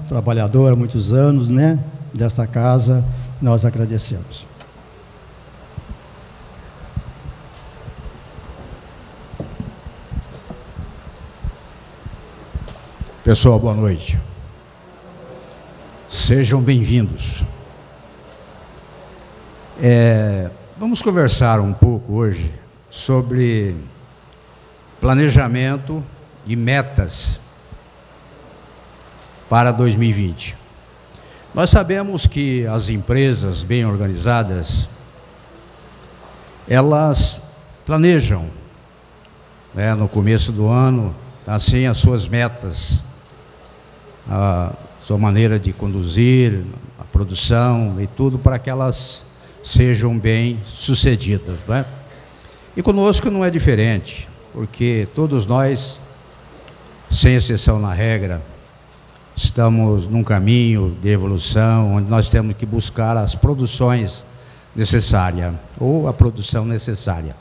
trabalhador há muitos anos, né, desta casa, nós agradecemos. Pessoal, boa noite. Sejam bem-vindos. Vamos conversar um pouco hoje sobre planejamento e metas para 2020. Nós sabemos que as empresas bem organizadas, elas planejam, né, no começo do ano, assim, as suas metas, a sua maneira de conduzir, a produção e tudo, para que elas sejam bem sucedidas, né? E conosco não é diferente, porque todos nós, sem exceção na regra, estamos num caminho de evolução, onde nós temos que buscar as produções necessárias, ou a produção necessária.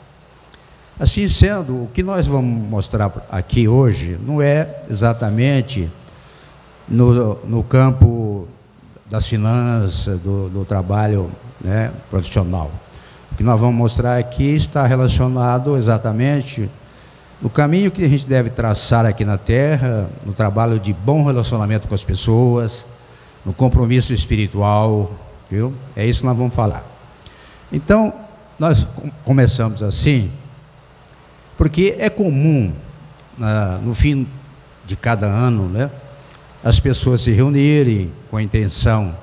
Assim sendo, o que nós vamos mostrar aqui hoje não é exatamente no campo das finanças, do trabalho, né, profissional. O que nós vamos mostrar aqui está relacionado exatamente no caminho que a gente deve traçar aqui na Terra, no trabalho de bom relacionamento com as pessoas, no compromisso espiritual, viu? É isso que nós vamos falar. Então, nós começamos assim, porque é comum, no fim de cada ano, né, as pessoas se reunirem com a intenção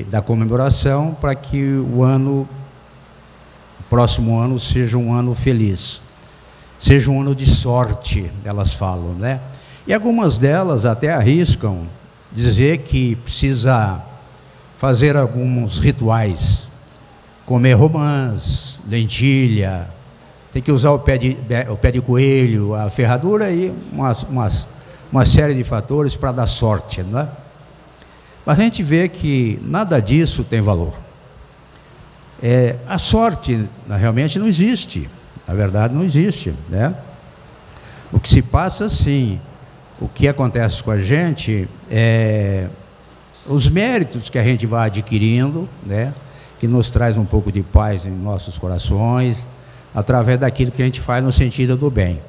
da comemoração, para que o próximo ano seja um ano feliz, seja um ano de sorte, elas falam, né? E algumas delas até arriscam dizer que precisa fazer alguns rituais, comer romãs, lentilha, tem que usar o pé de coelho, a ferradura e uma série de fatores para dar sorte, não é? Mas a gente vê que nada disso tem valor. A sorte realmente não existe, na verdade não existe, né? O que se passa, sim, o que acontece com a gente é os méritos que a gente vai adquirindo, né, que nos traz um pouco de paz em nossos corações, através daquilo que a gente faz no sentido do bem.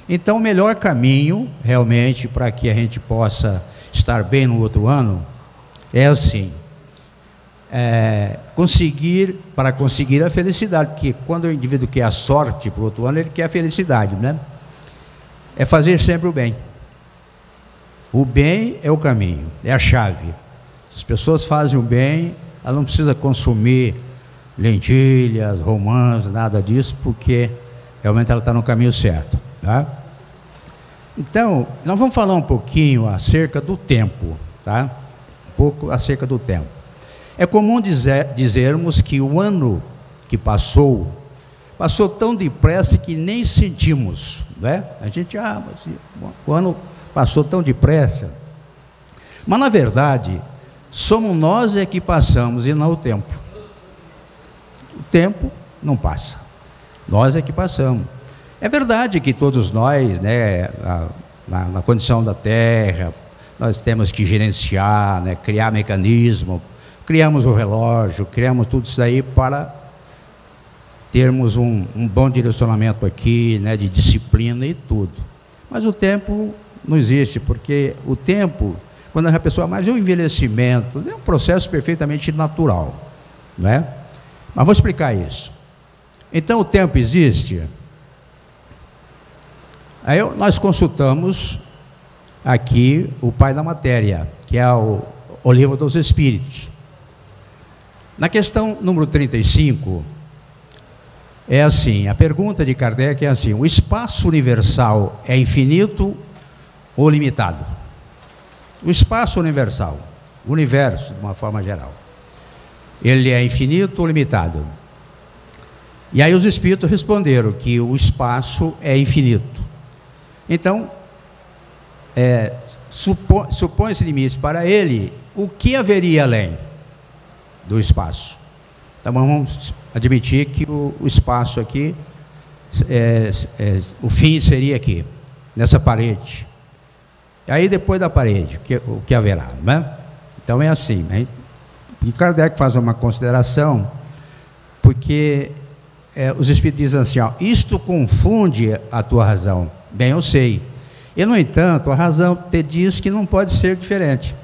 Então, o melhor caminho, realmente, para que a gente possa estar bem no outro ano, é assim, para conseguir a felicidade, porque quando o indivíduo quer a sorte para o outro ano, ele quer a felicidade, né? É fazer sempre o bem. O bem é o caminho, é a chave. Se as pessoas fazem o bem, ela não precisa consumir lentilhas, romãs, nada disso, porque realmente ela está no caminho certo, tá? Então, nós vamos falar um pouquinho acerca do tempo, tá? Um pouco acerca do tempo. É comum dizermos que o ano que passou tão depressa que nem sentimos, né? A gente, mas o ano passou tão depressa. Mas, na verdade, somos nós que passamos e não o tempo. O tempo não passa, nós é que passamos. É verdade que todos nós, né, na condição da Terra, nós temos que gerenciar, né, criar mecanismo, criamos o relógio, criamos tudo isso daí para termos um bom direcionamento aqui, né, de disciplina e tudo. Mas o tempo não existe, porque o tempo, quando a pessoa mais é um envelhecimento, é um processo perfeitamente natural, né? Mas vou explicar isso. Então, o tempo existe. Aí nós consultamos aqui o pai da matéria, que é o Livro dos Espíritos. Na questão número 35, é assim, a pergunta de Kardec é assim: o espaço universal é infinito ou limitado? O espaço universal, o universo, de uma forma geral, ele é infinito ou limitado? E aí os espíritos responderam que o espaço é infinito. Então, supõe-se limites para ele, o que haveria além do espaço? Então vamos admitir que o espaço aqui, o fim seria aqui, nessa parede. E aí depois da parede, o que haverá, né? Então é assim, né? E Kardec faz uma consideração, porque os espíritos dizem assim, ó, isto confunde a tua razão. Bem, eu sei. E, no entanto, a razão te diz que não pode ser diferente.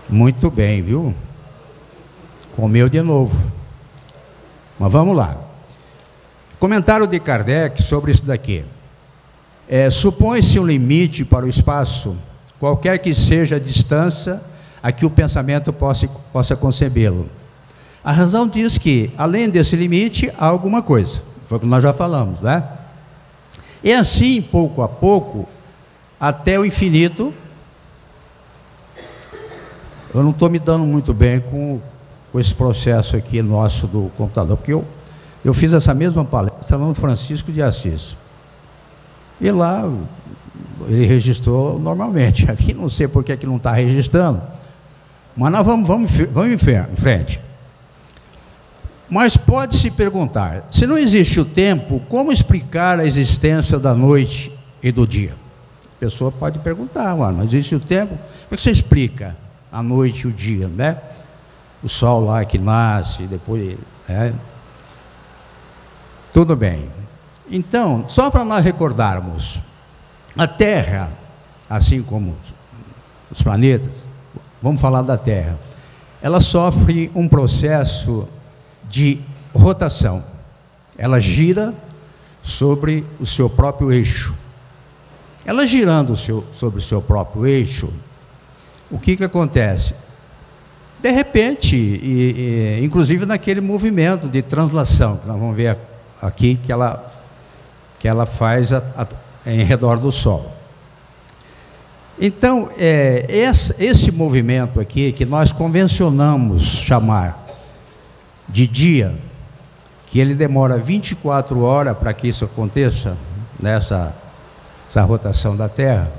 Muito bem, viu? Comeu de novo. Mas vamos lá. Comentário de Kardec sobre isso daqui. Supõe-se um limite para o espaço, qualquer que seja a distância a que o pensamento possa concebê-lo. A razão diz que, além desse limite, há alguma coisa. Foi o que nós já falamos, né? E assim, pouco a pouco, até o infinito. Eu não estou me dando muito bem com esse processo aqui nosso do computador, porque eu fiz essa mesma palestra no Francisco de Assis. E lá ele registrou normalmente. Aqui não sei por que não está registrando. Mas nós vamos em frente. Mas pode-se perguntar, se não existe o tempo, como explicar a existência da noite e do dia? A pessoa pode perguntar, não existe o tempo, como é que você explica a noite e o dia, né? O sol lá que nasce, depois... Tudo bem. Então, só para nós recordarmos, a Terra, assim como os planetas, vamos falar da Terra, ela sofre um processo de rotação. Ela gira sobre o seu próprio eixo. Ela girando sobre o seu próprio eixo, o que acontece? De repente, inclusive naquele movimento de translação, que nós vamos ver aqui, que ela faz em redor do Sol. Então, esse movimento aqui, que nós convencionamos chamar de dia, que ele demora 24 horas para que isso aconteça, nessa rotação da Terra.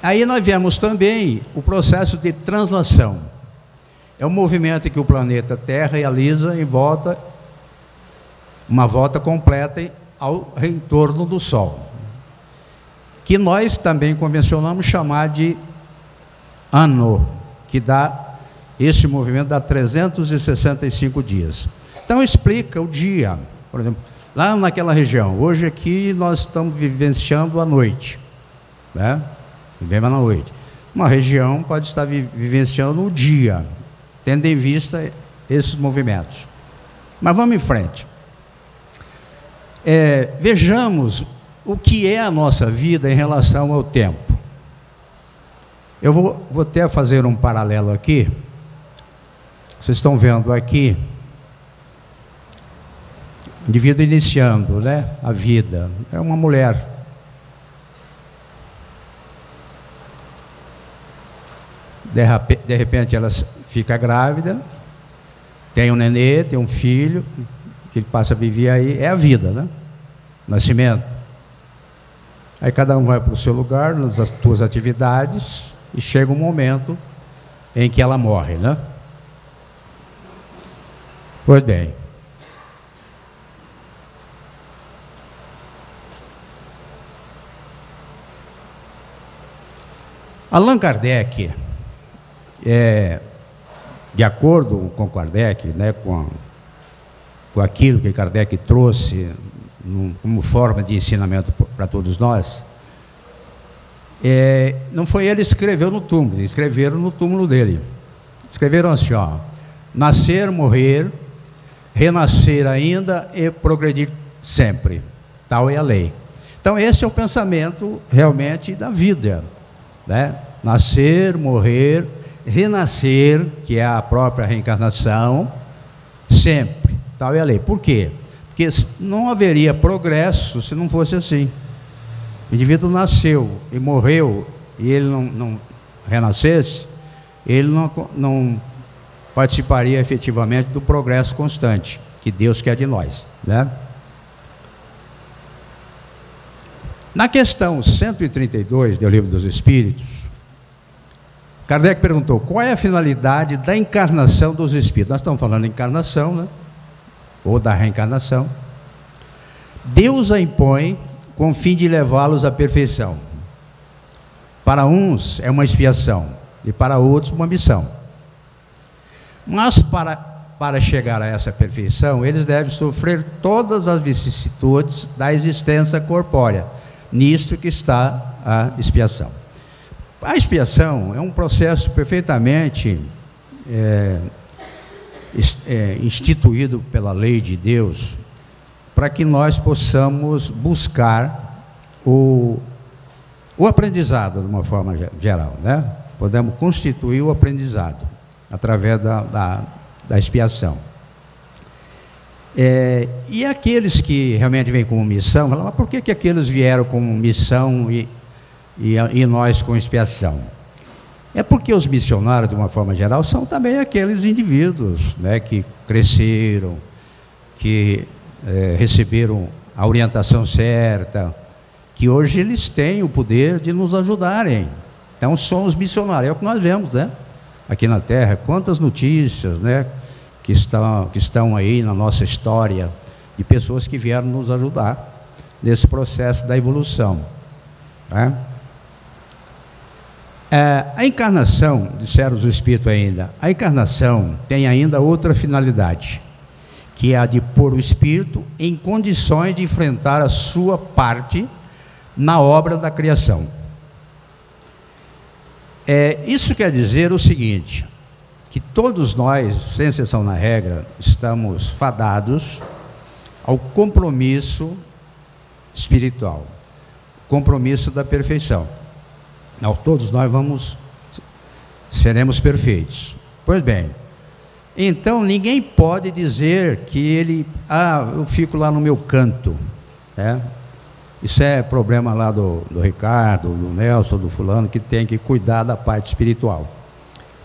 Aí nós vemos também o processo de translação. É um movimento que o planeta Terra realiza em volta, uma volta completa ao retorno do Sol, que nós também convencionamos chamar de ano, que esse movimento dá 365 dias. Então explica o dia, por exemplo, lá naquela região, hoje aqui nós estamos vivenciando a noite, né? Vivemos na noite. Uma região pode estar vivenciando o dia, tendo em vista esses movimentos. Mas vamos em frente. Vejamos o que é a nossa vida em relação ao tempo. Eu vou até fazer um paralelo aqui. Vocês estão vendo aqui o indivíduo iniciando, né, a vida. É uma mulher. De repente ela fica grávida, tem um nenê, tem um filho, que ele passa a viver aí, é a vida, né? Nascimento. Aí cada um vai para o seu lugar, nas suas atividades, e chega um momento em que ela morre, né? Pois bem. Allan Kardec, de acordo com Kardec, né, com aquilo que Kardec trouxe como forma de ensinamento para todos nós, não foi ele que escreveu no túmulo, escreveram no túmulo dele. Escreveram assim, ó: nascer, morrer, renascer ainda e progredir sempre. Tal é a lei. Então esse é o pensamento realmente da vida, né? Nascer, morrer, renascer, que é a própria reencarnação, sempre. Tal é a lei. Por quê? Porque não haveria progresso se não fosse assim. O indivíduo nasceu e morreu e ele não renascesse, ele não participaria efetivamente do progresso constante que Deus quer de nós, né? Na questão 132 do Livro dos Espíritos, Kardec perguntou: qual é a finalidade da encarnação dos espíritos? Nós estamos falando de encarnação, né? Ou da reencarnação. Deus a impõe com o fim de levá-los à perfeição. Para uns é uma expiação e para outros uma missão. Mas para chegar a essa perfeição, eles devem sofrer todas as vicissitudes da existência corpórea. Nisto que está a expiação. A expiação é um processo perfeitamente instituído pela lei de Deus, para que nós possamos buscar o aprendizado de uma forma geral, né? Podemos constituir o aprendizado através da expiação. E aqueles que realmente vêm como missão, mas por que aqueles vieram como missão e nós com expiação? É porque os missionários, de uma forma geral, são também aqueles indivíduos, né, que cresceram, que receberam a orientação certa, que hoje eles têm o poder de nos ajudarem. Então são os missionários, é o que nós vemos, né? Aqui na Terra, quantas notícias, né, que estão aí na nossa história, de pessoas que vieram nos ajudar nesse processo da evolução, né? A encarnação, disseram os Espíritos ainda, a encarnação tem ainda outra finalidade, que é a de pôr o Espírito em condições de enfrentar a sua parte na obra da criação. Isso quer dizer o seguinte, que todos nós, sem exceção na regra, estamos fadados ao compromisso espiritual, compromisso da perfeição. Todos nós seremos perfeitos. Pois bem, então ninguém pode dizer que eu fico lá no meu canto, né? Isso é problema lá do Ricardo, do Nelson, do fulano, que tem que cuidar da parte espiritual.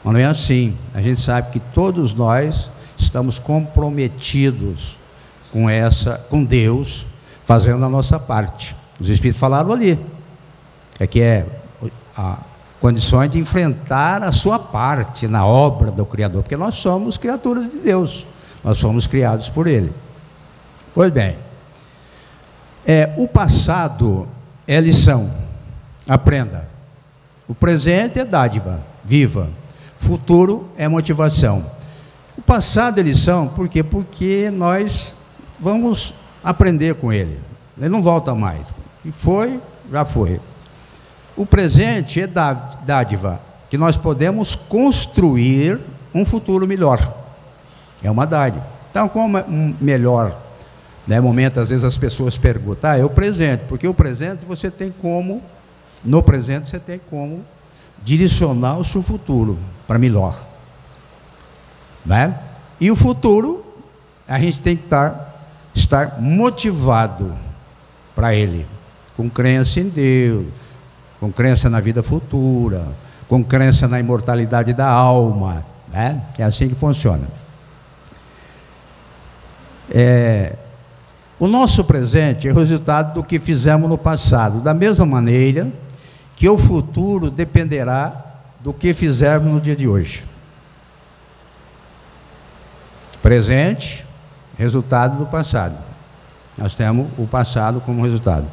Mas não é assim. A gente sabe que todos nós estamos comprometidos com Deus, fazendo a nossa parte. Os Espíritos falaram ali, condições de enfrentar a sua parte na obra do Criador, porque nós somos criaturas de Deus, nós somos criados por Ele. Pois bem, o passado é lição, aprenda. O presente é dádiva, viva. Futuro é motivação. O passado é lição, por quê? Porque nós vamos aprender com ele. Ele não volta mais. E foi, já foi. O presente é dádiva, que nós podemos construir um futuro melhor. É uma dádiva. Então, como é um melhor, né, momento, às vezes as pessoas perguntam, é o presente, porque o presente você tem como, no presente você tem como direcionar o seu futuro para melhor, né? E o futuro, a gente tem que estar motivado para ele, com crença em Deus, com crença na vida futura, com crença na imortalidade da alma, né? É assim que funciona. O nosso presente é o resultado do que fizemos no passado, da mesma maneira que o futuro dependerá do que fizermos no dia de hoje. Presente, resultado do passado. Nós temos o passado como resultado.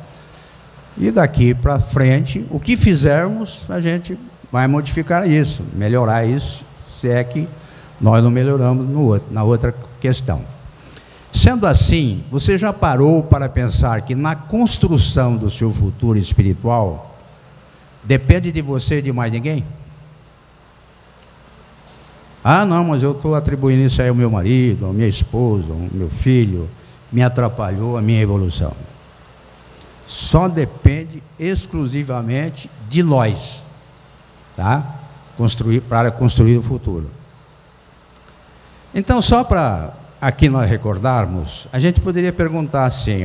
E daqui para frente, o que fizermos, a gente vai modificar isso, melhorar isso, se é que nós não melhoramos na outra questão. Sendo assim, você já parou para pensar que na construção do seu futuro espiritual, depende de você e de mais ninguém? Não, mas eu estou atribuindo isso aí ao meu marido, à minha esposa, ao meu filho, me atrapalhou a minha evolução. Só depende exclusivamente de nós, tá? Para construir o futuro. Então, só para aqui nós recordarmos, a gente poderia perguntar assim,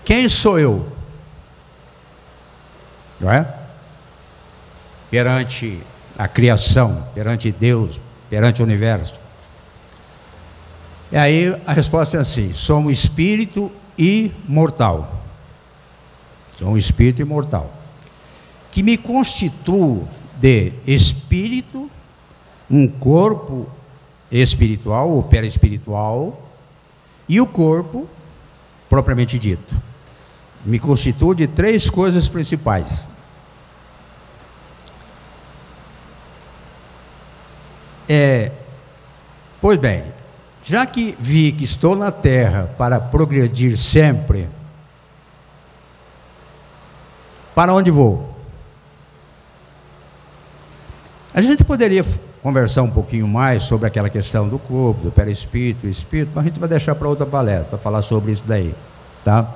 quem sou eu? Não é? Perante a criação, perante Deus, perante o universo. E aí a resposta é assim: sou um espírito imortal. Sou um espírito imortal, que me constituo de espírito, um corpo espiritual ou perispiritual, e o corpo propriamente dito. Me constituo de 3 coisas principais. Pois bem, já que vi que estou na terra para progredir sempre, para onde vou? A gente poderia conversar um pouquinho mais sobre aquela questão do corpo, do perispírito, do espírito, mas a gente vai deixar para outra palestra, para falar sobre isso daí, tá?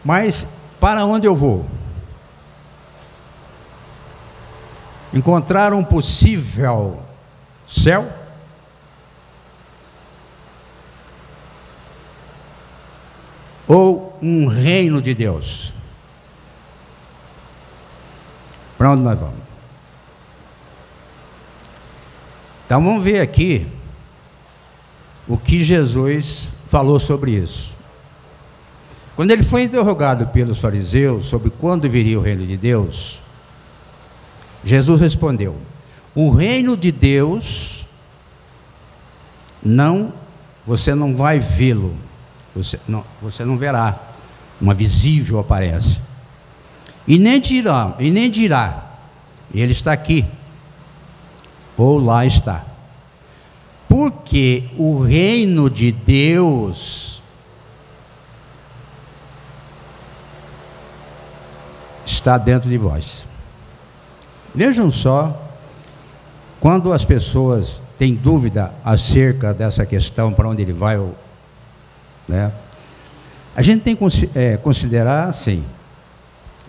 Mas, para onde eu vou? Encontrar um possível céu? Ou um reino de Deus? Para onde nós vamos? Então vamos ver aqui o que Jesus falou sobre isso. Quando ele foi interrogado pelos fariseus sobre quando viria o reino de Deus, Jesus respondeu: o reino de Deus você não vai vê-lo, você não verá uma visível aparência, e nem dirá, ele está aqui, ou lá está, porque o reino de Deus está dentro de vós. Vejam só, quando as pessoas têm dúvida acerca dessa questão, para onde ele vai, né? A gente tem que considerar assim: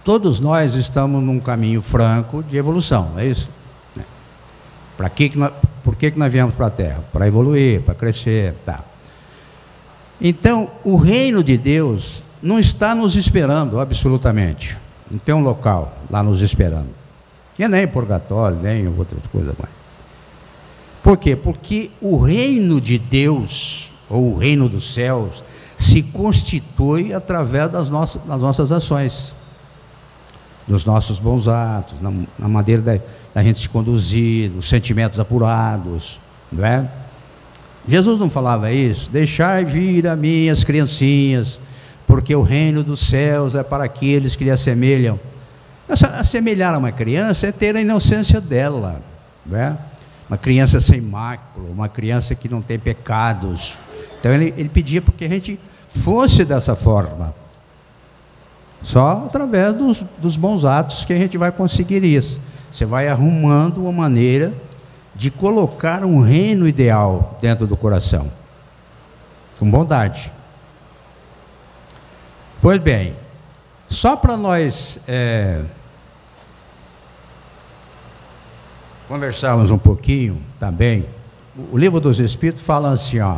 todos nós estamos num caminho franco de evolução, é isso? Por que nós viemos para a Terra? Para evoluir, para crescer, tá. Então, o reino de Deus não está nos esperando, absolutamente. Não tem um local lá nos esperando. Que nem purgatório, nem outras coisas mais. Por quê? Porque o reino de Deus, ou o reino dos céus, se constitui através das nossas ações, dos nossos bons atos, na maneira da gente se conduzir, dos sentimentos apurados, não é? Jesus não falava isso? Deixai vir a mim as criancinhas, porque o reino dos céus é para aqueles que lhe assemelham. Assemelhar a uma criança é ter a inocência dela, não é? Uma criança sem mácula, uma criança que não tem pecados. Então ele pedia para que a gente fosse dessa forma. Só através dos bons atos que a gente vai conseguir isso. Você vai arrumando uma maneira de colocar um reino ideal dentro do coração, com bondade. Pois bem, só para nós conversarmos um pouquinho também, o Livro dos Espíritos fala assim, ó: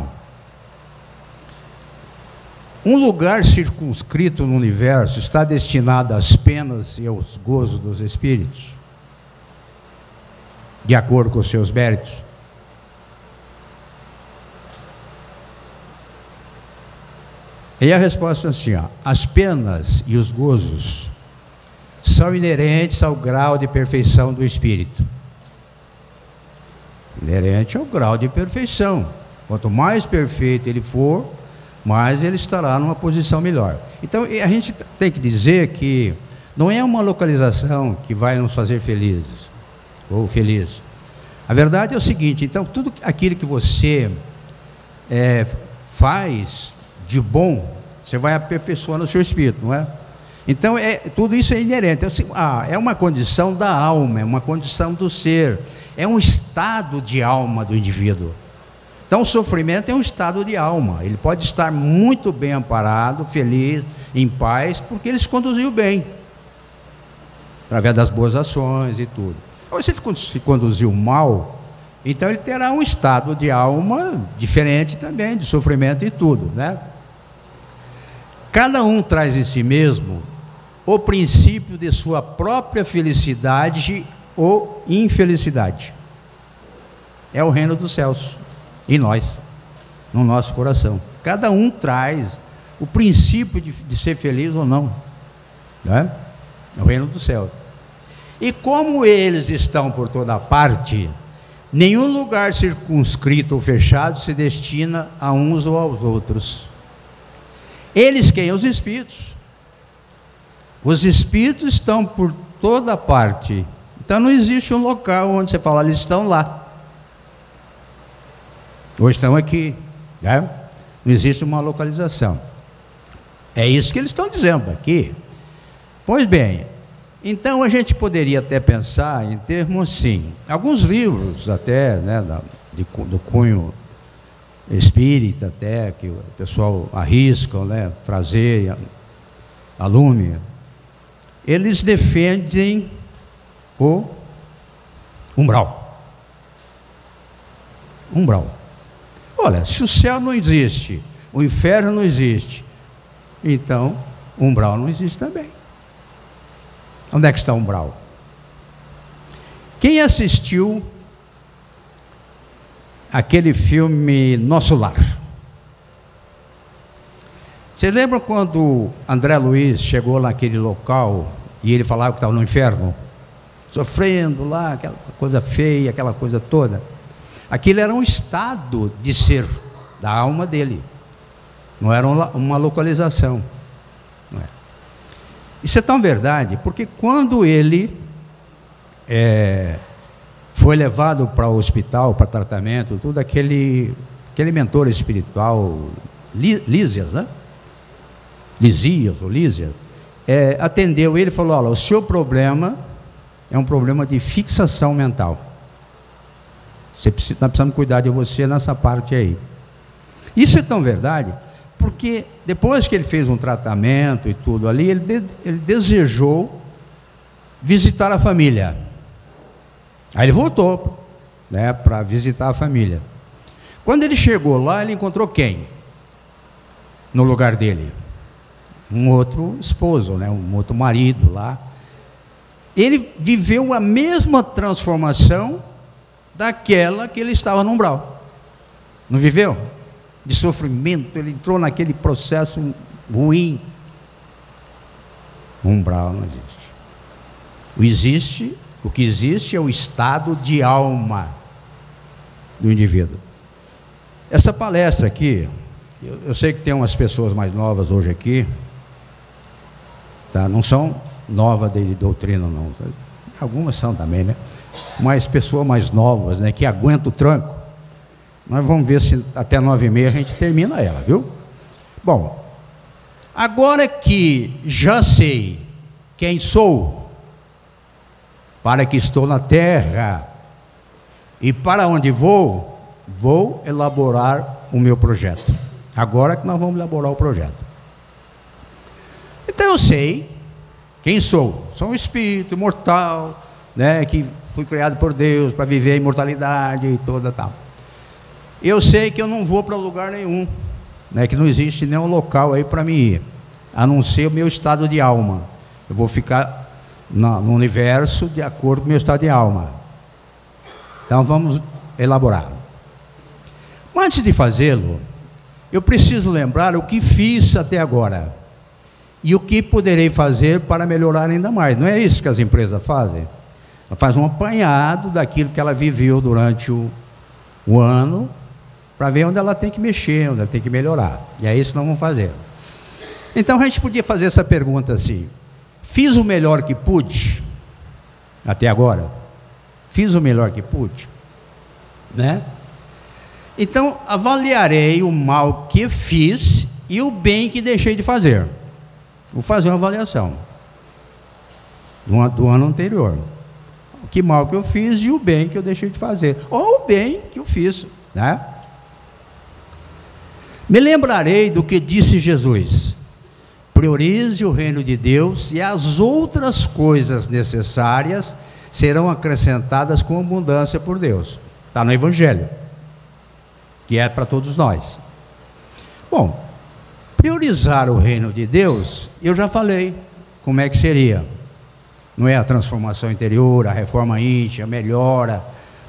um lugar circunscrito no universo está destinado às penas e aos gozos dos espíritos, de acordo com os seus méritos. E a resposta é assim, ó: as penas e os gozos são inerentes ao grau de perfeição do espírito. Inerente ao grau de perfeição. Quanto mais perfeito ele for, mais ele estará numa posição melhor. Então a gente tem que dizer que não é uma localização que vai nos fazer felizes ou feliz. A verdade é o seguinte: então tudo aquilo que você faz de bom, você vai aperfeiçoando o seu espírito, não é? Então tudo isso é inerente. É uma condição da alma, é uma condição do ser, é um estado de alma do indivíduo. Então o sofrimento é um estado de alma. Ele pode estar muito bem amparado, feliz, em paz, porque ele se conduziu bem, através das boas ações e tudo. Ou se ele se conduziu mal, então ele terá um estado de alma diferente também, de sofrimento e tudo, né? Cada um traz em si mesmo o princípio de sua própria felicidade ou infelicidade. É o reino dos céus. E nós, no nosso coração, cada um traz o princípio de ser feliz ou não, né? É o reino do céu. E como eles estão por toda parte, nenhum lugar circunscrito ou fechado se destina a uns ou aos outros. Eles quem? Os espíritos. Os espíritos estão por toda parte. Então não existe um local onde você fala, eles estão lá. Ou estão aqui, né? Não existe uma localização. É isso que eles estão dizendo aqui. Pois bem, então a gente poderia até pensar em termos assim, alguns livros até, né, do cunho espírita até, que o pessoal arrisca, né, trazer a lume, eles defendem o umbral. Umbral. Olha, se o céu não existe, o inferno não existe, então o umbral não existe também. Onde é que está o umbral? Quem assistiu aquele filme Nosso Lar? Vocês lembram quando André Luiz chegou naquele local e ele falava que estava no inferno? Sofrendo lá, aquela coisa feia, aquela coisa toda. Aquilo era um estado de ser da alma dele. Não era uma localização. Não é. Isso é tão verdade, porque quando ele foi levado para o hospital, para tratamento, tudo aquele mentor espiritual, Lísias, né? Lisias ou Lísias, atendeu ele e falou: olha, o seu problema é um problema de fixação mental. Nós precisamos cuidar de você nessa parte aí. Isso é tão verdade, porque depois que ele fez um tratamento e tudo ali, ele desejou visitar a família. Aí ele voltou, né, para visitar a família. Quando ele chegou lá, ele encontrou quem? No lugar dele? Um outro esposo, né, um outro marido lá. Ele viveu a mesma transformação daquela que ele estava no umbral. Não viveu? De sofrimento, ele entrou naquele processo ruim. O umbral não existe. O que existe é o estado de alma do indivíduo. Essa palestra aqui, eu sei que tem umas pessoas mais novas hoje aqui, tá? Não são novas de doutrina, não. Algumas são também, né? Mas pessoas mais novas, né, que aguentam o tranco. Nós vamos ver se até 9h30 a gente termina ela, viu? Bom, agora que já sei quem sou, para que estou na terra e para onde vou elaborar o meu projeto. Agora que nós vamos elaborar o projeto. Então eu sei quem sou. Sou um espírito imortal, né, que fui criado por Deus para viver a imortalidade e toda tal. Eu sei que eu não vou para lugar nenhum, né, que não existe nenhum local aí para mim ir, a não ser o meu estado de alma. Eu vou ficar no universo de acordo com o meu estado de alma. Então vamos elaborar. Mas antes de fazê-lo, eu preciso lembrar o que fiz até agora e o que poderei fazer para melhorar ainda mais. Não é isso que as empresas fazem? Ela faz um apanhado daquilo que ela viveu durante o ano, para ver onde ela tem que mexer, onde ela tem que melhorar. E é isso que nós vamos fazer. Então a gente podia fazer essa pergunta assim: fiz o melhor que pude até agora? Fiz o melhor que pude, né? Então avaliarei o mal que fiz e o bem que deixei de fazer. Vou fazer uma avaliação do ano anterior. Que mal que eu fiz e o bem que eu deixei de fazer, ou o bem que eu fiz, né? Me lembrarei do que disse Jesus: priorize o reino de Deus e as outras coisas necessárias serão acrescentadas com abundância por Deus. Está no Evangelho, que é para todos nós. Bom, priorizar o reino de Deus, eu já falei como é que seria. Não é a transformação interior, a reforma íntima, a melhora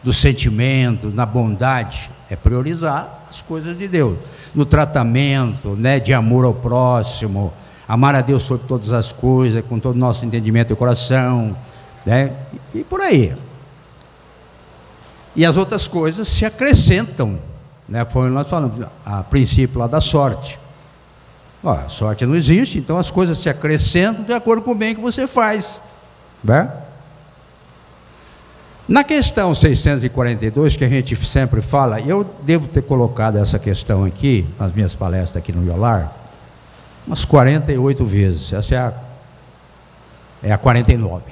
dos sentimentos, na bondade. É priorizar as coisas de Deus. No tratamento, né, de amor ao próximo, amar a Deus sobre todas as coisas, com todo o nosso entendimento e coração, né, e por aí. E as outras coisas se acrescentam, né, como nós falamos, a princípio lá da sorte. Ó, a sorte não existe, então as coisas se acrescentam de acordo com o bem que você faz, né? Na questão 642, que a gente sempre fala, eu devo ter colocado essa questão aqui, nas minhas palestras aqui no IOLAR, umas 48 vezes, essa é a 49.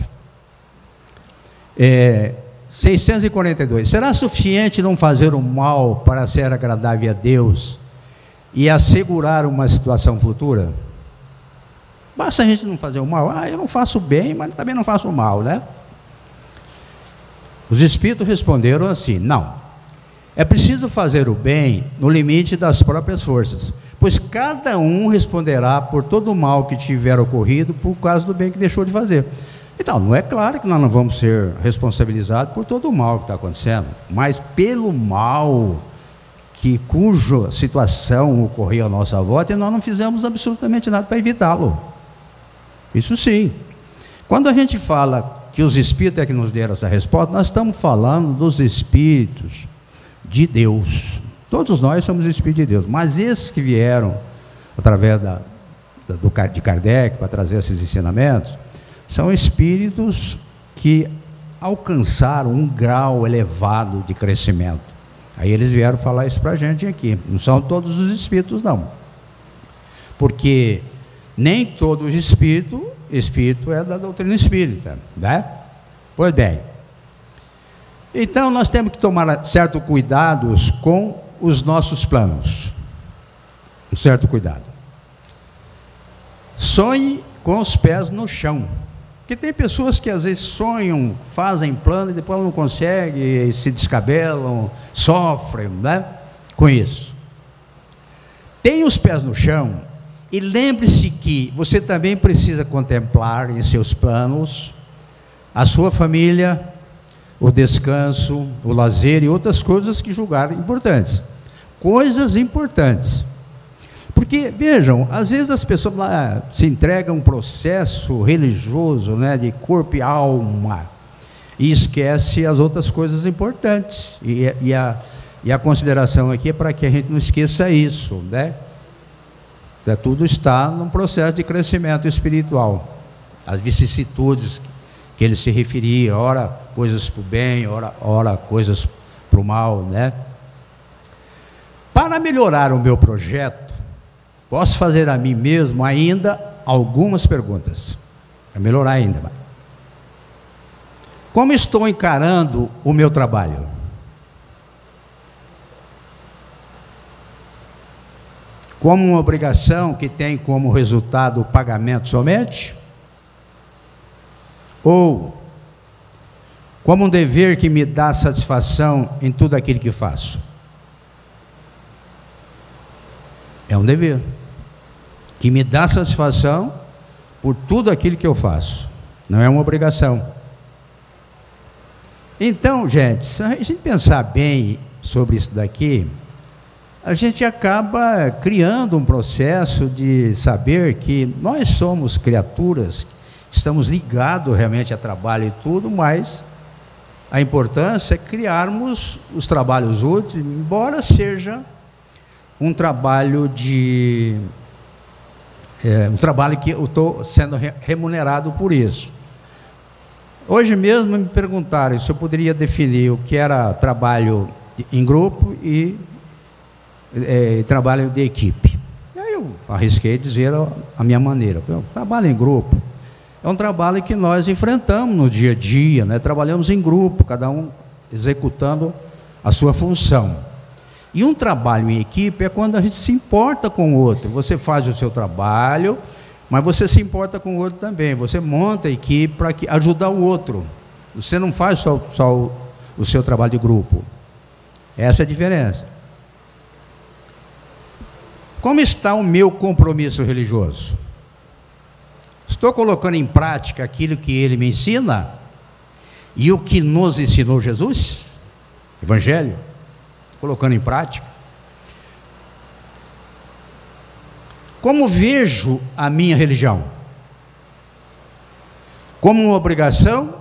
642, será suficiente não fazer o mal para ser agradável a Deus e assegurar uma situação futura? Basta a gente não fazer o mal. Eu não faço bem, mas também não faço o mal, né? Os espíritos responderam assim: não, é preciso fazer o bem no limite das próprias forças, pois cada um responderá por todo o mal que tiver ocorrido por causa do bem que deixou de fazer. Então, não é claro que nós não vamos ser responsabilizados por todo o mal que está acontecendo, mas pelo mal cuja situação ocorreu à nossa volta e nós não fizemos absolutamente nada para evitá-lo. Isso sim. Quando a gente fala que os espíritos é que nos deram essa resposta, nós estamos falando dos espíritos de Deus. Todos nós somos espíritos de Deus, mas esses que vieram através de Kardec para trazer esses ensinamentos, são espíritos que alcançaram um grau elevado de crescimento. Aí eles vieram falar isso para a gente aqui. Não são todos os espíritos, não, porque nem todo espírito é da doutrina espírita, né? Pois bem, então nós temos que tomar certos cuidados com os nossos planos, um certo cuidado. Sonhe com os pés no chão, porque tem pessoas que às vezes sonham, fazem plano e depois não conseguem, se descabelam, sofrem, né, com isso. Tenha os pés no chão e lembre-se que você também precisa contemplar em seus planos a sua família, o descanso, o lazer e outras coisas que julgarem importantes. Coisas importantes. Porque, vejam, às vezes as pessoas lá se entregam a um processo religioso, né, de corpo e alma, e esquece as outras coisas importantes. E a consideração aqui é para que a gente não esqueça isso, né? Tudo está num processo de crescimento espiritual. As vicissitudes que ele se referia, ora coisas para o bem, ora coisas para o mal, né? Para melhorar o meu projeto, posso fazer a mim mesmo ainda algumas perguntas. Para melhorar ainda mais. Como estou encarando o meu trabalho? Como uma obrigação que tem como resultado o pagamento somente? Ou como um dever que me dá satisfação em tudo aquilo que faço? É um dever que me dá satisfação por tudo aquilo que eu faço, não é uma obrigação. Então, gente, se a gente pensar bem sobre isso daqui, a gente acaba criando um processo de saber que nós somos criaturas, estamos ligados realmente a trabalho e tudo, mas a importância é criarmos os trabalhos úteis, embora seja um trabalho um trabalho que eu estou sendo remunerado por isso. Hoje mesmo me perguntaram se eu poderia definir o que era trabalho em grupo e trabalho de equipe. Aí eu arrisquei dizer a minha maneira. Trabalho em grupo é um trabalho que nós enfrentamos no dia a dia, né? Trabalhamos em grupo, cada um executando a sua função. E um trabalho em equipe é quando a gente se importa com o outro. Você faz o seu trabalho, mas você se importa com o outro também. Você monta a equipe para ajudar o outro. Você não faz só o seu trabalho de grupo. Essa é a diferença. Como está o meu compromisso religioso? Estou colocando em prática aquilo que ele me ensina e o que nos ensinou Jesus? Evangelho? Colocando em prática? Como vejo a minha religião? Como uma obrigação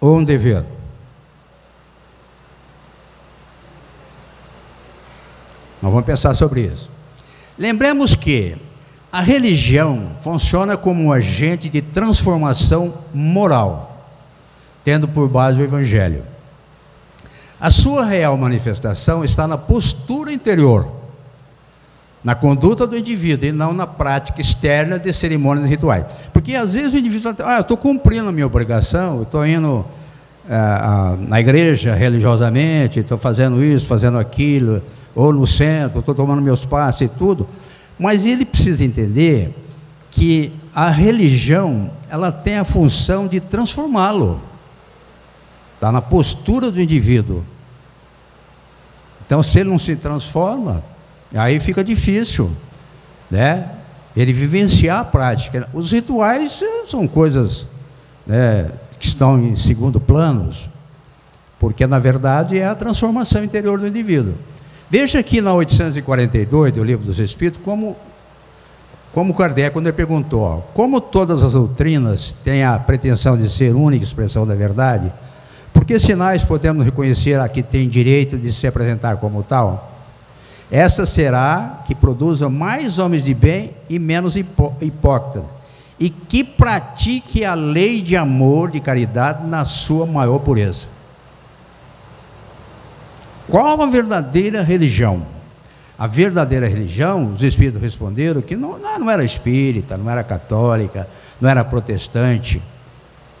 ou um dever? Nós vamos pensar sobre isso. Lembremos que A religião funciona como um agente de transformação moral, tendo por base o Evangelho. A sua real manifestação está na postura interior, na conduta do indivíduo, e não na prática externa de cerimônias e rituais. Porque às vezes o indivíduo fala, eu estou cumprindo a minha obrigação, eu estou indo na igreja religiosamente, estou fazendo isso, fazendo aquilo, ou no centro, estou tomando meus passos e tudo, mas ele precisa entender que a religião, ela tem a função de transformá-lo, está na postura do indivíduo. Então, se ele não se transforma, aí fica difícil, né, ele vivenciar a prática. Os rituais são coisas, né, que estão em segundo planos, porque na verdade é a transformação interior do indivíduo. Veja aqui na 842 do Livro dos Espíritos, como Kardec, quando ele perguntou, como todas as doutrinas têm a pretensão de ser única expressão da verdade, por que sinais podemos reconhecer a que tem direito de se apresentar como tal? Essa será que produza mais homens de bem e menos hipócritas, e que pratique a lei de amor, de caridade, na sua maior pureza. Qual a verdadeira religião? A verdadeira religião, os espíritos responderam que não era espírita, não era católica, não era protestante.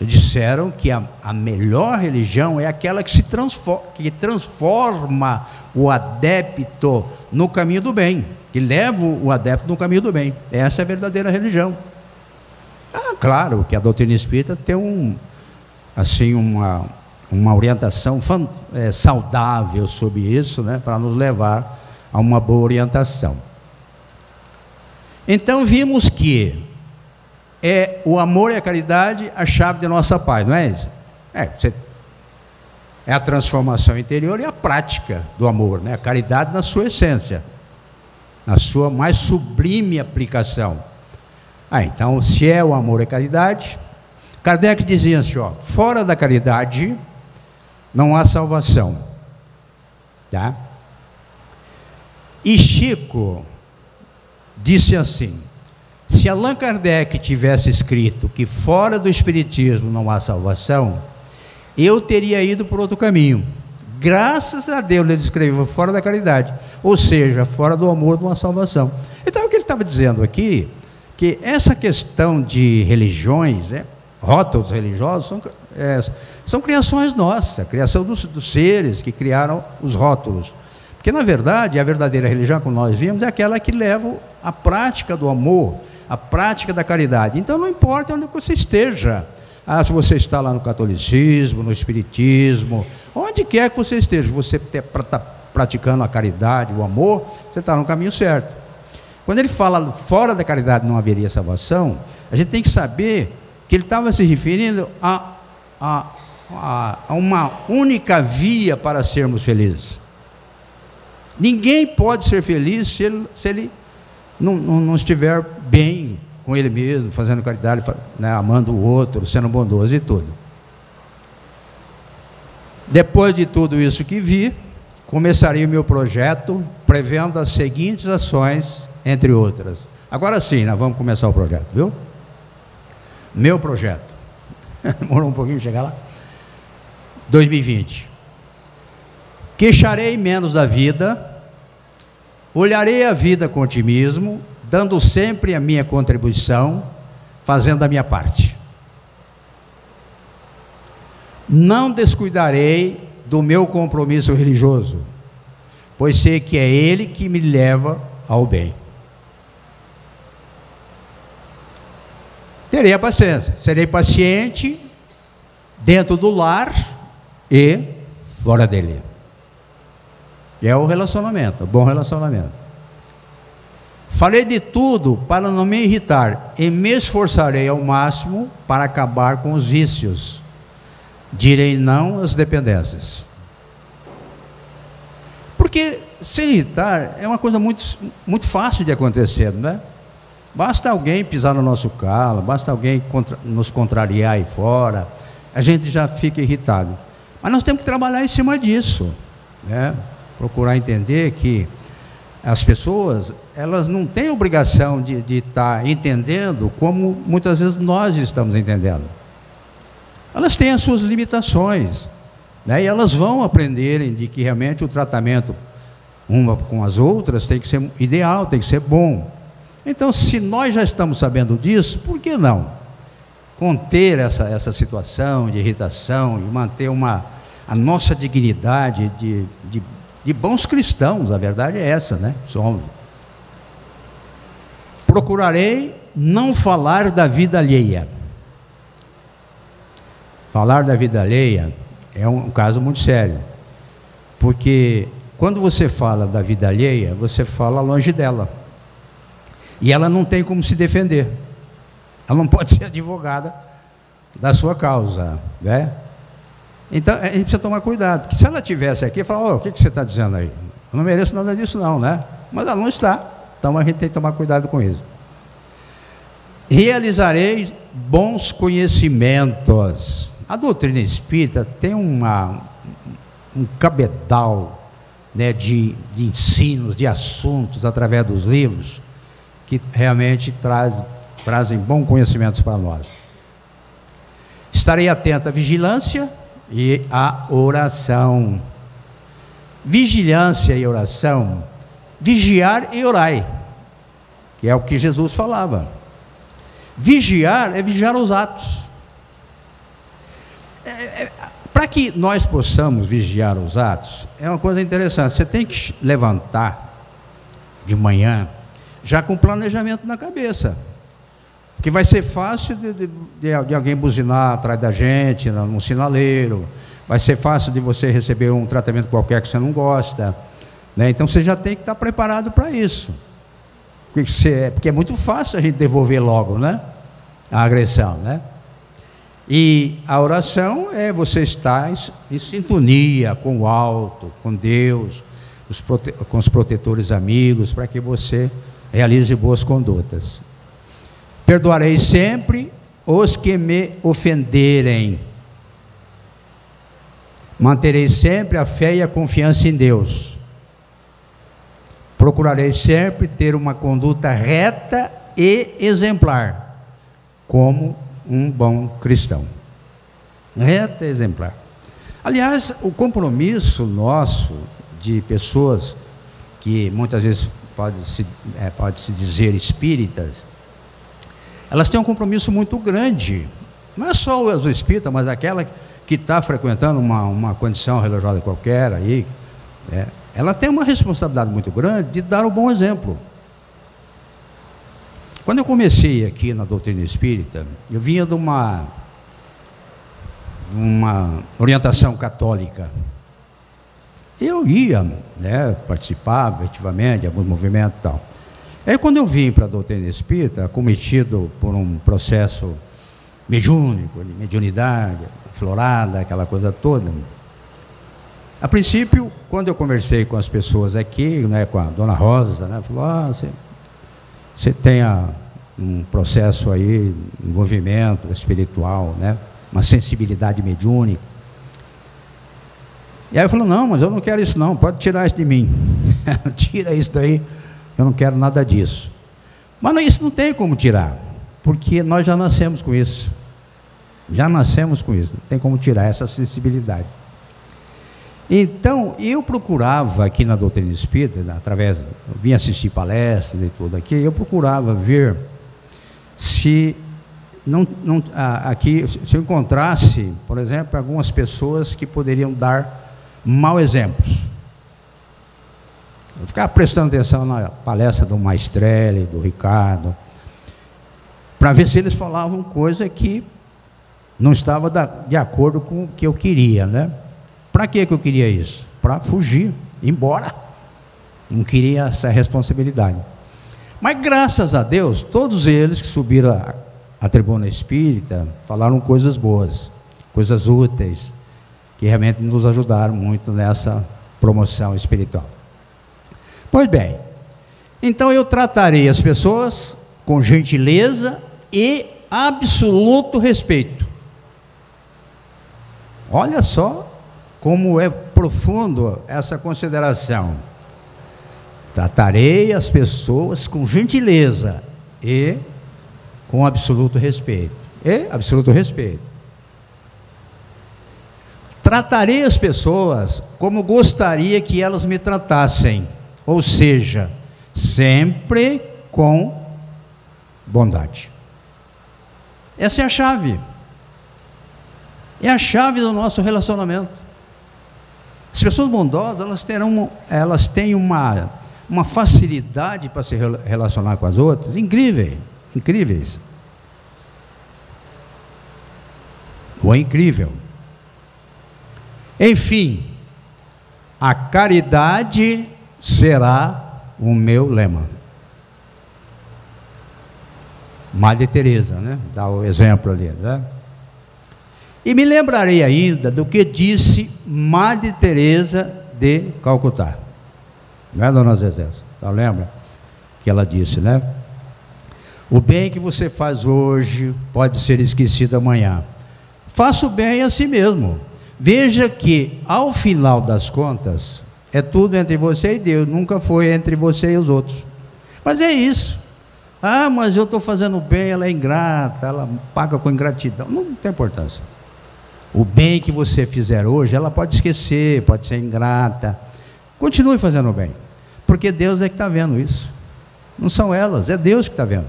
Disseram que a melhor religião é aquela que transforma o adepto no caminho do bem, que leva o adepto no caminho do bem. Essa é a verdadeira religião. Claro que a doutrina espírita tem uma orientação saudável sobre isso, né, para nos levar a uma boa orientação. Então vimos que o amor e a caridade a chave de nossa paz, não é isso? É a transformação interior e a prática do amor, né? A caridade na sua essência, na sua mais sublime aplicação. Então, se é o amor e a caridade, Kardec dizia assim, fora da caridade não há salvação, tá? E Chico disse assim, se Allan Kardec tivesse escrito que fora do espiritismo não há salvação, eu teria ido por outro caminho. Graças a Deus ele escreveu fora da caridade, ou seja, fora do amor não há salvação. Então o que ele estava dizendo aqui, que essa questão de religiões, rótulos religiosos, são criações nossas, criação dos seres que criaram os rótulos. Porque na verdade a verdadeira religião, como nós vimos, é aquela que leva a prática do amor, a prática da caridade. Então não importa onde você esteja, se você está lá no catolicismo, no espiritismo, onde quer que você esteja, você está praticando a caridade, o amor, você está no caminho certo. Quando ele fala fora da caridade não haveria salvação, a gente tem que saber que ele estava se referindo a uma única via para sermos felizes. Ninguém pode ser feliz se ele não estiver bem com ele mesmo, fazendo caridade, né, amando o outro, sendo bondoso e tudo. Depois de tudo isso que vi, começarei o meu projeto prevendo as seguintes ações, entre outras. Agora sim, nós vamos começar o projeto, viu? Meu projeto. Demorou um pouquinho chegar lá. 2020. Queixarei menos da vida, olharei a vida com otimismo, dando sempre a minha contribuição, fazendo a minha parte. Não descuidarei do meu compromisso religioso, pois sei que é ele que me leva ao bem. Terei a paciência, serei paciente dentro do lar e fora dele. É o relacionamento, o bom relacionamento. Farei de tudo para não me irritar e me esforçarei ao máximo para acabar com os vícios. Direi não às dependências. Porque se irritar é uma coisa muito fácil de acontecer, né? Basta alguém pisar no nosso calo, basta alguém nos contrariar aí fora, a gente já fica irritado. Mas nós temos que trabalhar em cima disso, né? Procurar entender que as pessoas, elas não têm obrigação de estar entendendo como muitas vezes nós estamos entendendo. Elas têm as suas limitações, né? E elas vão aprenderem de que realmente o tratamento uma com as outras tem que ser ideal, tem que ser bom. Então, se nós já estamos sabendo disso, por que não conter essa situação de irritação e manter a nossa dignidade de bons cristãos? A verdade é essa, né? Somos. Procurarei não falar da vida alheia. Falar da vida alheia é um caso muito sério, porque quando você fala da vida alheia, você fala longe dela, e ela não tem como se defender, ela não pode ser advogada da sua causa, né? Então a gente precisa tomar cuidado, porque se ela estivesse aqui, falar: o que você está dizendo aí? Eu não mereço nada disso não, né? Mas ela não está, então a gente tem que tomar cuidado com isso. Realizarei bons conhecimentos. A doutrina espírita tem um cabedal, né, de ensinos, de assuntos, através dos livros, que realmente trazem bons conhecimentos para nós. Estarei atento à vigilância e à oração. Vigilância e oração, vigiar e orai, que é o que Jesus falava. Vigiar é vigiar os atos. Para que nós possamos vigiar os atos, é uma coisa interessante. Você tem que levantar de manhã já com planejamento na cabeça, porque vai ser fácil de alguém buzinar atrás da gente, num sinaleiro, vai ser fácil de você receber um tratamento qualquer que você não gosta, né? Então você já tem que estar preparado para isso, porque é muito fácil a gente devolver logo, né, a agressão, né? E a oração é você estar em sintonia com o alto, com Deus, com os protetores amigos, para que você realize boas condutas. Perdoarei sempre os que me ofenderem. Manterei sempre a fé e a confiança em Deus. Procurarei sempre ter uma conduta reta e exemplar, como um bom cristão. Reta e exemplar. Aliás, o compromisso nosso de pessoas que muitas vezes pode-se dizer espíritas, elas têm um compromisso muito grande. Não é só os espíritas, mas aquela que está frequentando uma condição religiosa qualquer aí, ela tem uma responsabilidade muito grande de dar o bom exemplo. Quando eu comecei aqui na doutrina espírita, eu vinha de uma orientação católica. Eu ia, né, participava efetivamente de alguns movimentos e tal. Aí quando eu vim para a doutrina espírita, acometido por um processo mediúnico, de mediunidade, florada, aquela coisa toda, a princípio, quando eu conversei com as pessoas aqui, né, com a dona Rosa, né, falou: você tem um processo aí, um movimento espiritual, né, uma sensibilidade mediúnica. E aí eu falei: não, mas eu não quero isso não, pode tirar isso de mim. Tira isso daí, eu não quero nada disso. Mas isso não tem como tirar, porque nós já nascemos com isso. Já nascemos com isso, não tem como tirar essa sensibilidade. Então, eu procurava aqui na doutrina espírita, eu vim assistir palestras e tudo aqui, eu procurava ver se eu encontrasse, por exemplo, algumas pessoas que poderiam dar maus exemplos. Eu ficava prestando atenção na palestra do Maestrelli, do Ricardo, para ver se eles falavam coisa que não estava de acordo com o que eu queria, né? Para que eu queria isso? Para fugir, ir embora. Não queria essa responsabilidade. Mas graças a Deus, todos eles que subiram a tribuna espírita falaram coisas boas, coisas úteis, que realmente nos ajudaram muito nessa promoção espiritual. Pois bem, então eu tratarei as pessoas com gentileza e absoluto respeito. Olha só como é profundo essa consideração. Tratarei as pessoas com gentileza e com absoluto respeito. Tratarei as pessoas como gostaria que elas me tratassem, ou seja, sempre com bondade. Essa é a chave. É a chave do nosso relacionamento. As pessoas bondosas, elas têm uma facilidade para se relacionar com as outras, incríveis. Ou é incrível. Enfim, a caridade será o meu lema. Madre Teresa, né? Dá o exemplo ali, né? E me lembrarei ainda do que disse Madre Teresa de Calcutá. Não é, dona Zezé? Então, lembra que ela disse, né? O bem que você faz hoje pode ser esquecido amanhã. Faça o bem a si mesmo. Veja que, ao final das contas, é tudo entre você e Deus, nunca foi entre você e os outros. Mas é isso. Ah, mas eu estou fazendo bem, ela é ingrata, ela paga com ingratidão. Não tem importância. O bem que você fizer hoje, ela pode esquecer, pode ser ingrata. Continue fazendo o bem, porque Deus é que está vendo isso. Não são elas, é Deus que está vendo.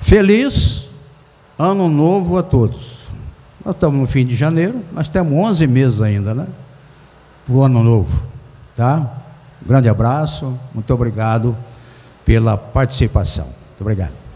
Feliz Ano Novo a todos. Nós estamos no fim de janeiro, nós temos 11 meses ainda, né? Para o Ano Novo, tá? Um grande abraço, muito obrigado pela participação. Muito obrigado.